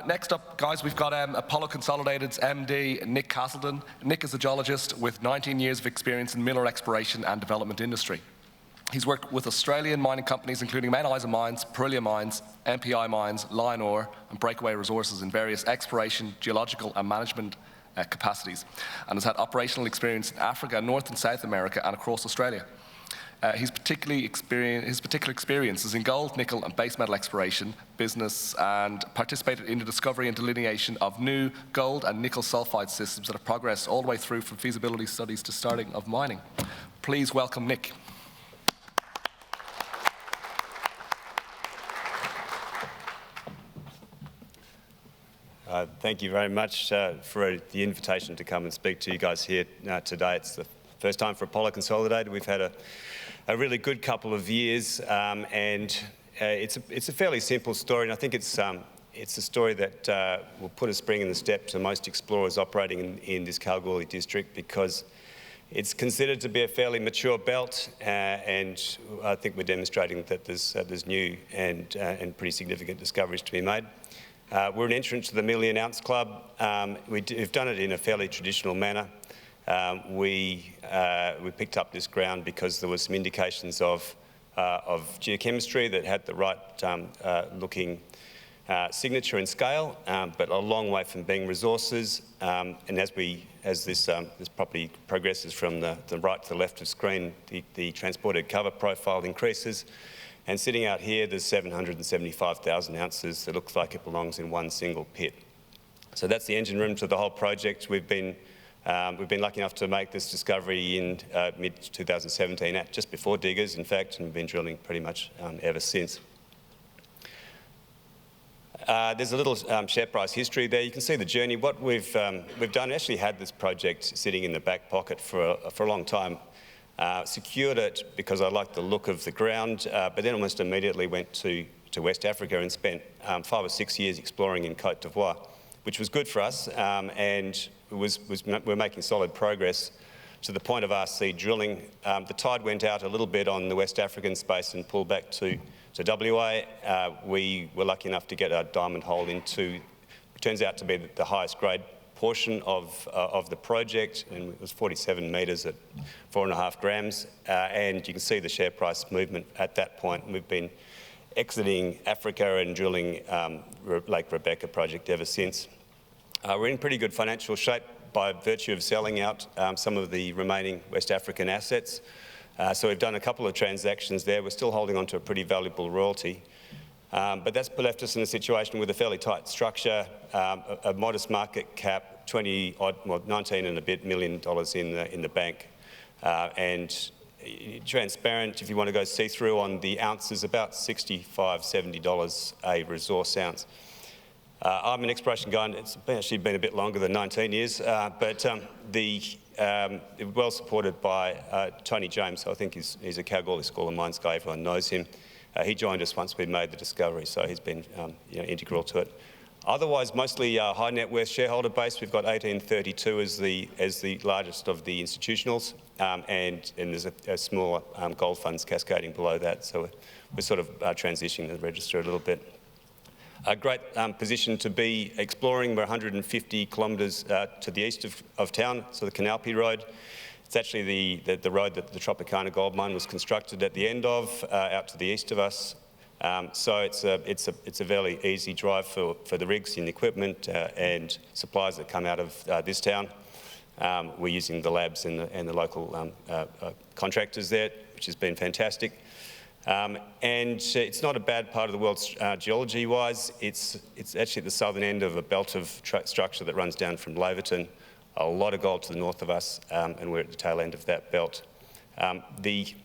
Next up, guys, we've got Apollo Consolidated's MD, Nick Castleton. Nick is a geologist with 19 years of experience in mineral exploration and development industry. He's worked with Australian mining companies including Mount Isa Mines, Parilla Mines, MPI Mines, Lion Ore and Breakaway Resources in various exploration, geological and management capacities, and has had operational experience in Africa, North and South America and across Australia. His particular experience is in gold, nickel and base metal exploration business, and participated in the discovery and delineation of new gold and nickel sulfide systems that have progressed all the way through from feasibility studies to starting of mining. Please welcome Nick. Thank you very much for the invitation to come and speak to you guys here today. It's the first time for Apollo Consolidated. We've had a really good couple of years, and it's a fairly simple story, and I think it's a story that will put a spring in the step to most explorers operating in this Kalgoorlie district, because it's considered to be a fairly mature belt, and I think we're demonstrating that there's new and pretty significant discoveries to be made. We're an entrant to the Million Ounce Club. We've done it in a fairly traditional manner. We picked up this ground because there were some indications of geochemistry that had the right looking signature and scale, but a long way from being resources. And as this property progresses from the right to the left of screen, the transported cover profile increases. And sitting out here, there's 775,000 ounces that looks like it belongs in one single pit. So that's the engine room to the whole project. We've been lucky enough to make this discovery in mid-2017, just before Diggers, in fact, and we've been drilling pretty much ever since. There's a little share price history there. You can see the journey. What we've done, actually had this project sitting in the back pocket for a long time. Secured it because I liked the look of the ground, but then almost immediately went to West Africa and spent 5 or 6 years exploring in Côte d'Ivoire, which was good for us, and we're making solid progress to the point of RC drilling. The tide went out a little bit on the West African space and pulled back to WA. We were lucky enough to get a diamond hole into, it turns out to be the highest grade portion of the project, and it was 47 metres at 4.5 grams, and you can see the share price movement at that point. We've been exiting Africa and drilling Lake Rebecca project ever since. We're in pretty good financial shape by virtue of selling out some of the remaining West African assets. So we've done a couple of transactions there. We're still holding on to a pretty valuable royalty. But that's left us in a situation with a fairly tight structure, a modest market cap, 19 and a bit million dollars in the bank, and transparent, if you want to go see-through on the ounces, about $65, $70 a resource ounce. I'm an exploration guy, and it's actually been a bit longer than 19 years, but well supported by Tony James. I think he's a Kalgoorlie School of Mines guy, everyone knows him. He joined us once we'd made the discovery, so he's been integral to it. Otherwise, mostly high net worth shareholder base. We've got 1832 as the largest of the institutionals, and there's a smaller gold funds cascading below that. So we're sort of transitioning the register a little bit. A great position to be exploring. We're 150 kilometres to the east of town, so the Canalpi Road. It's actually the road that the Tropicana gold mine was constructed at the end of, out to the east of us. So it's a fairly easy drive for the rigs and the equipment and supplies that come out of this town. We're using the labs and the local contractors there, which has been fantastic. And it's not a bad part of the world geology-wise. It's actually at the southern end of a belt of structure that runs down from Laverton. A lot of gold to the north of us, and we're at the tail end of that belt. The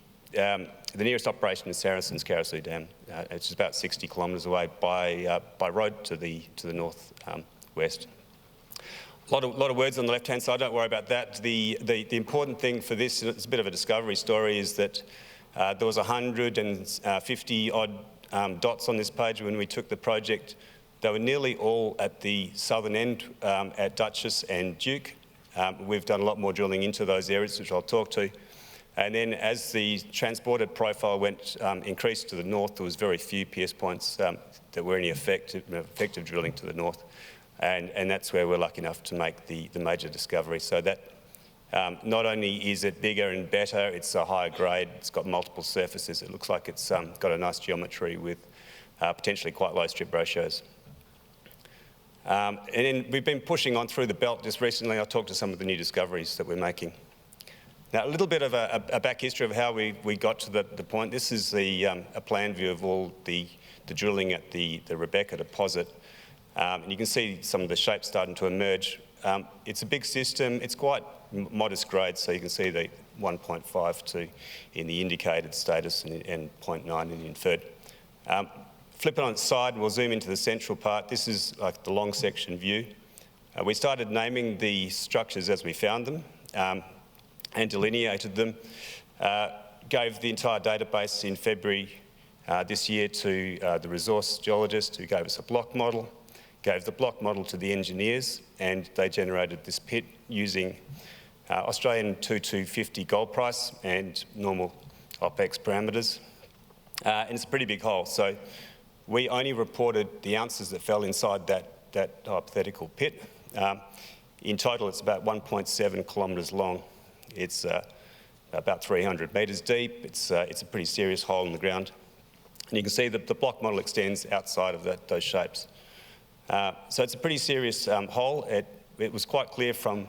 nearest operation is Saracen's Carosue Dam. It's about 60 kilometres away by road to the north west. A lot of words on the left-hand side. Don't worry about that. The important thing for this, it's a bit of a discovery story, is that there was 150 odd dots on this page when we took the project. They were nearly all at the southern end at Duchess and Duke. We've done a lot more drilling into those areas, which I'll talk to. And then as the transported profile increased to the north, there was very few pierce points that were any effective drilling to the north. And that's where we're lucky enough to make the major discovery. So that not only is it bigger and better, it's a higher grade, it's got multiple surfaces. It looks like it's got a nice geometry with potentially quite low strip ratios. And then we've been pushing on through the belt just recently. I talked to some of the new discoveries that we're making. Now, a little bit of a back history of how we got to the point. This is a plan view of all the drilling at the Rebecca deposit. And you can see some of the shapes starting to emerge. It's a big system. It's quite modest grade, so you can see the 1.52 in the indicated status and 0.9 in the inferred. Flip it on its side and we'll zoom into the central part. This is like the long section view. We started naming the structures as we found them and delineated them. Gave the entire database in February this year to the resource geologist who gave us a block model, gave the block model to the engineers, and they generated this pit using Australian 2250 gold price and normal OPEX parameters. And it's a pretty big hole. So we only reported the ounces that fell inside that hypothetical pit. In total, it's about 1.7 kilometres long. It's about 300 metres deep. It's a pretty serious hole in the ground. And you can see that the block model extends outside of those shapes. So it's a pretty serious hole. It was quite clear from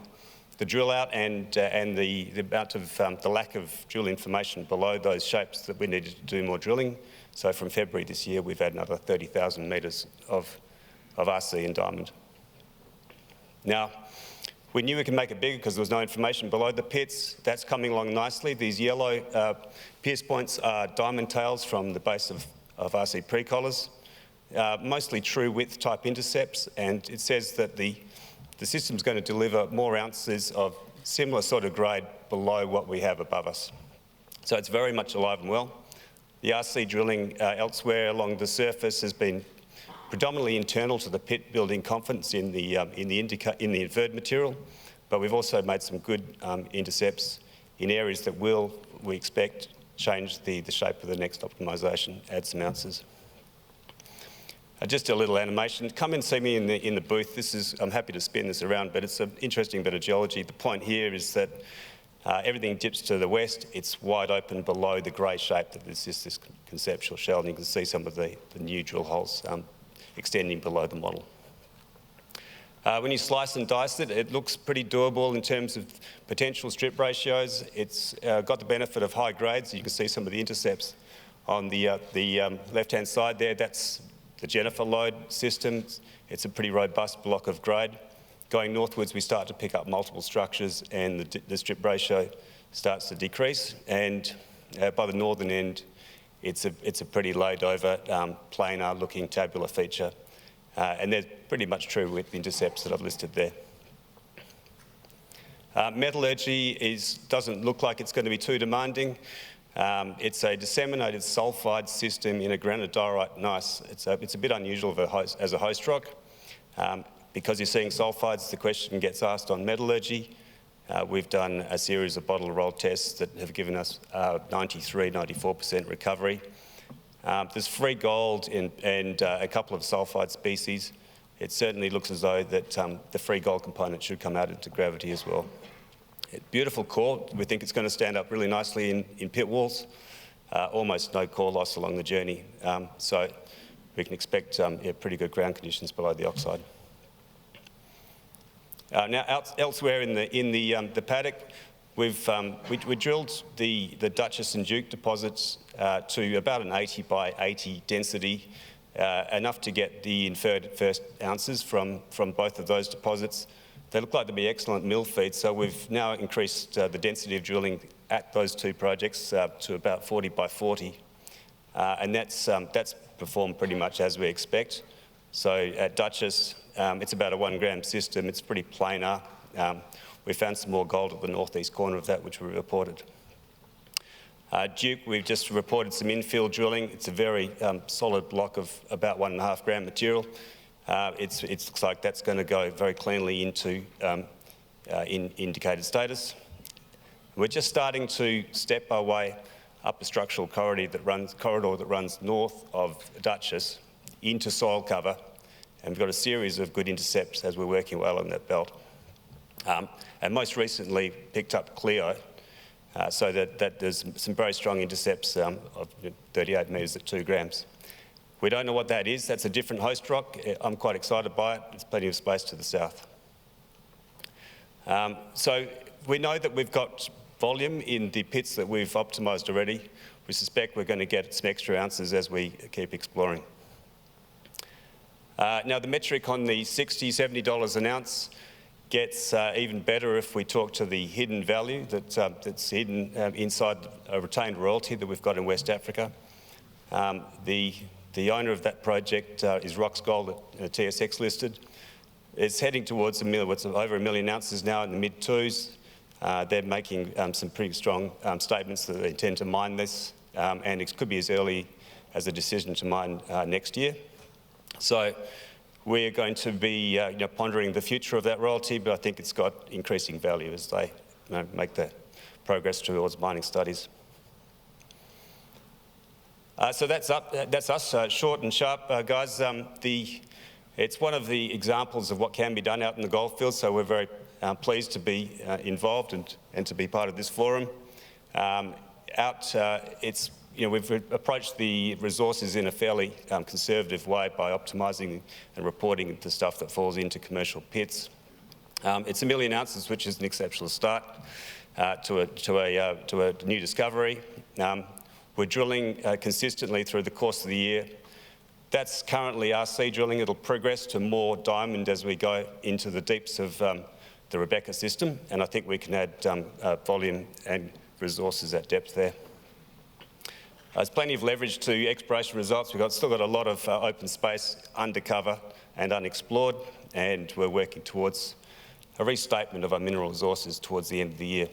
the drill out and the amount of the lack of drill information below those shapes that we needed to do more drilling. So from February this year, we've had another 30,000 metres of RC and diamond. Now, we knew we could make it bigger because there was no information below the pits. That's coming along nicely. These yellow pierce points are diamond tails from the base of RC pre-collars, mostly true width type intercepts, and it says that the system's going to deliver more ounces of similar sort of grade below what we have above us. So it's very much alive and well. The RC drilling elsewhere along the surface has been predominantly internal to the pit, building confidence in the inferred material, but we've also made some good intercepts in areas that will, we expect, change the shape of the next optimisation, add some ounces. Just a little animation. Come and see me in the booth. I'm happy to spin this around, but it's an interesting bit of geology. The point here is that everything dips to the west. It's wide open below the grey shape that is just this conceptual shell, and you can see some of the new drill holes extending below the model. When you slice and dice it, it looks pretty doable in terms of potential strip ratios. It's got the benefit of high grades. You can see some of the intercepts on the left-hand side there. That's the Jennifer lode system. It's a pretty robust block of grade. Going northwards, we start to pick up multiple structures and the strip ratio starts to decrease. And by the northern end, it's a pretty laid over, planar looking tabular feature. And they're pretty much true with the intercepts that I've listed there. Metallurgy doesn't look like it's going to be too demanding. It's a disseminated sulphide system in a granodiorite gneiss. It's a bit unusual as a host rock. Because you're seeing sulphides, the question gets asked on metallurgy. We've done a series of bottle roll tests that have given us 93, 94% recovery. There's free gold and a couple of sulphide species. It certainly looks as though that the free gold component should come out into gravity as well. Beautiful core. We think it's going to stand up really nicely in pit walls. Almost no core loss along the journey. So we can expect pretty good ground conditions below the oxide. Now, elsewhere in the paddock, we drilled the Duchess and Duke deposits to about an 80 by 80 density, enough to get the inferred first ounces from both of those deposits. They look like they'll be excellent mill feeds, so we've now increased the density of drilling at those two projects to about 40 by 40, and that's performed pretty much as we expect. So at Duchess, it's about a 1 gram system. It's pretty planar. We found some more gold at the northeast corner of that, which we reported. Duke, we've just reported some infill drilling. It's a very solid block of about 1.5 gram material. It looks like that's going to go very cleanly into indicated status. We're just starting to step our way up a structural corridor that runs north of Duchess into soil cover, and we've got a series of good intercepts as we're working well on that belt. And most recently picked up Cleo, so that there's some very strong intercepts of 38 metres at 2 grams. We don't know what that is. That's a different host rock. I'm quite excited by it. There's plenty of space to the south. So we know that we've got volume in the pits that we've optimised already. We suspect we're going to get some extra ounces as we keep exploring. Now, the metric on the $60, $70 an ounce gets even better if we talk to the hidden value that's hidden inside a retained royalty that we've got in West Africa. The owner of that project is Roxgold, TSX listed. It's heading towards over 1 million ounces now in the mid-twos. They're making some pretty strong statements that they intend to mine this, and it could be as early as a decision to mine next year. So we're going to be pondering the future of that royalty, but I think it's got increasing value as they make the progress towards mining studies. So that's us, short and sharp, guys. It's one of the examples of what can be done out in the goldfields, so we're very pleased to be involved and to be part of this forum. We've approached the resources in a fairly conservative way by optimising and reporting the stuff that falls into commercial pits. It's 1 million ounces, which is an exceptional start to a new discovery. We're drilling consistently through the course of the year. That's currently RC drilling. It'll progress to more diamond as we go into the deeps of the Rebecca system, and I think we can add volume and resources at depth there. There's plenty of leverage to exploration results. We've still got a lot of open space undercover and unexplored, and we're working towards a restatement of our mineral resources towards the end of the year.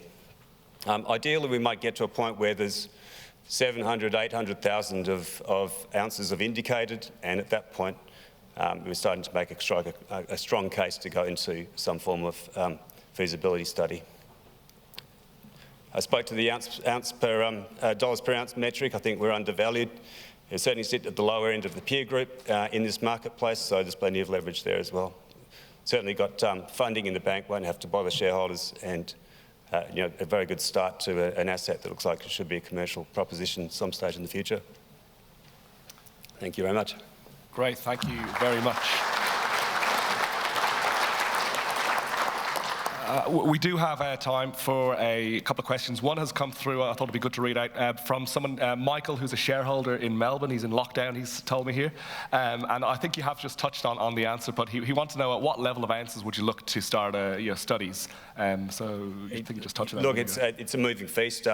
Ideally, we might get to a point where there's 700, 800,000 of ounces of indicated, and at that point, we're starting to make a strong case to go into some form of feasibility study. I spoke to the dollars per ounce metric. I think we're undervalued. We certainly sit at the lower end of the peer group in this marketplace, so there's plenty of leverage there as well. Certainly got funding in the bank, won't have to bother shareholders, and a very good start to an asset that looks like it should be a commercial proposition some stage in the future. Thank you very much. Great, thank you very much. We do have time for a couple of questions. One has come through, I thought it'd be good to read out, from someone, Michael, who's a shareholder in Melbourne. He's in lockdown, he's told me here. And I think you have just touched on the answer, but he wants to know at what level of ounces would you look to start your studies? So I think you just touched on that. Look, it's a moving feast.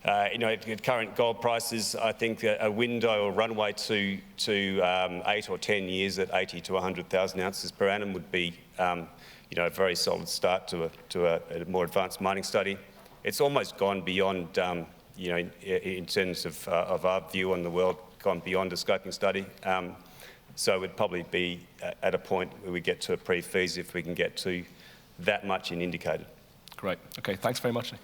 At current gold prices, I think a window or runway to 8 or 10 years at 80 to 100,000 ounces per annum would be a very solid start to a more advanced mining study. It's almost gone beyond, in terms of our view on the world, gone beyond a scoping study. So it would probably be at a point where we get to a pre-feas if we can get to that much in indicated. Great. Okay, thanks very much, Nick.